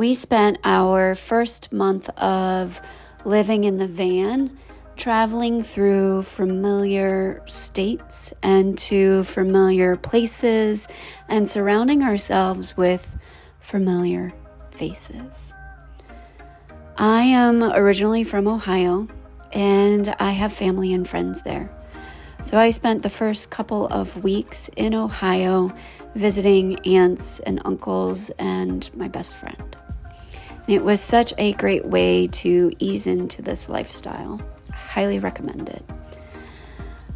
We spent our first month of living in the van, traveling through familiar states and to familiar places and surrounding ourselves with familiar faces. I am originally from Ohio and I have family and friends there. So I spent the first couple of weeks in Ohio visiting aunts and uncles and my best friend. It was such a great way to ease into this lifestyle. I highly recommend it.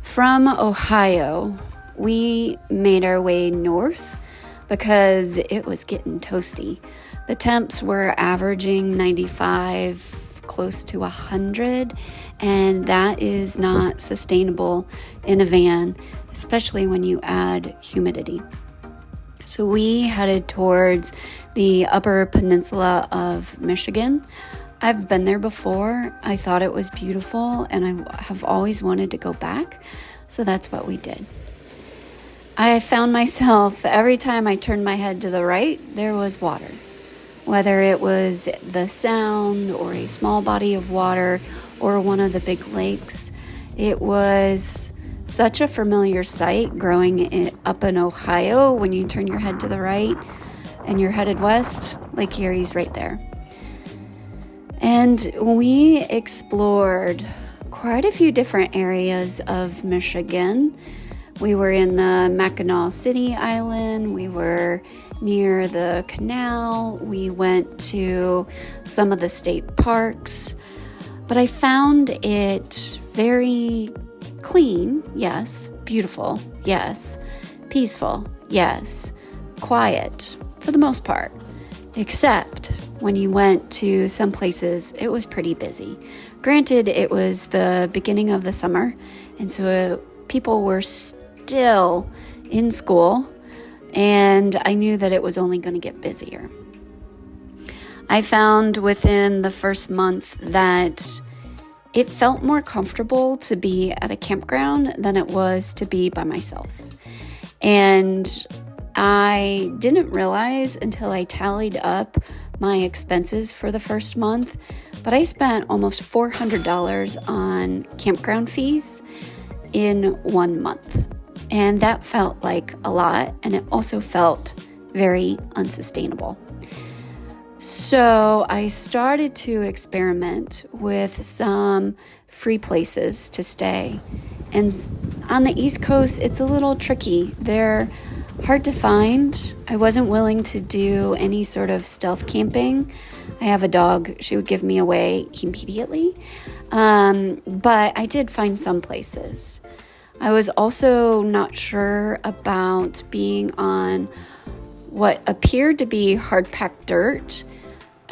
From Ohio, we made our way north because it was getting toasty. The temps were averaging 95, close to 100, and that is not sustainable in a van, especially when you add humidity. So we headed towards the Upper Peninsula of Michigan. I've been there before. I thought it was beautiful and I have always wanted to go back. So that's what we did. I found myself every time I turned my head to the right, there was water. Whether it was the Sound or a small body of water or one of the big lakes, it was such a familiar sight growing up in Ohio. When you turn your head to the right and you're headed west, Lake Erie's right there. And we explored quite a few different areas of Michigan. We were in the Mackinac City Island. We were near the canal. We went to some of the state parks. But I found it very clean, yes. Beautiful, yes. Peaceful, yes. Quiet, for the most part. Except when you went to some places, it was pretty busy. Granted, it was the beginning of the summer, and so people were still in school, and I knew that it was only going to get busier. I found within the first month that it felt more comfortable to be at a campground than it was to be by myself. And I didn't realize until I tallied up my expenses for the first month, but I spent almost $400 on campground fees in 1 month. And that felt like a lot, and it also felt very unsustainable. So I started to experiment with some free places to stay. And on the East Coast, it's a little tricky. They're hard to find. I wasn't willing to do any sort of stealth camping. I have a dog. She would give me away immediately. But I did find some places. I was also not sure about being on what appeared to be hard-packed dirt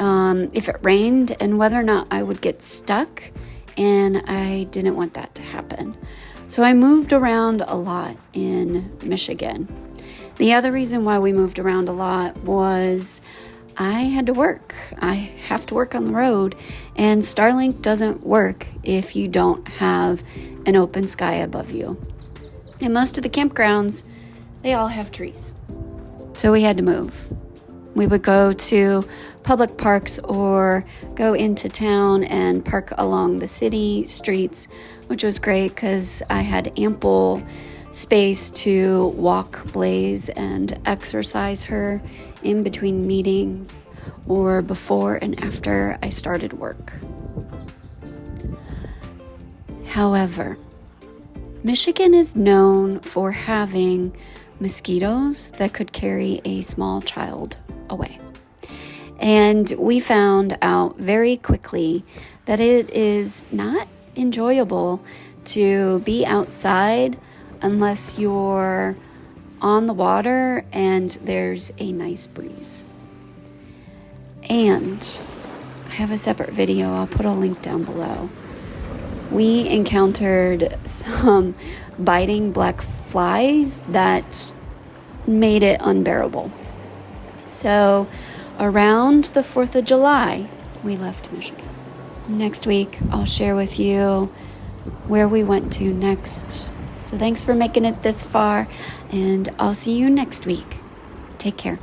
if it rained, and whether or not I would get stuck, and I didn't want that to happen. So I moved around a lot in Michigan. The other reason why we moved around a lot was I had to work. I have to work on the road, and Starlink doesn't work if you don't have an open sky above you. And most of the campgrounds, they all have trees. So we had to move. We would go to public parks or go into town and park along the city streets, which was great because I had ample space to walk Blaze and exercise her in between meetings or before and after I started work. However, Michigan is known for having mosquitoes that could carry a small child away. And we found out very quickly that it is not enjoyable to be outside unless you're on the water and there's a nice breeze. And I have a separate video. I'll put a link down below. We encountered some biting black flies that made it unbearable. So around the 4th of July, we left Michigan. Next week, I'll share with you where we went to next. So thanks for making it this far, and I'll see you next week. Take care.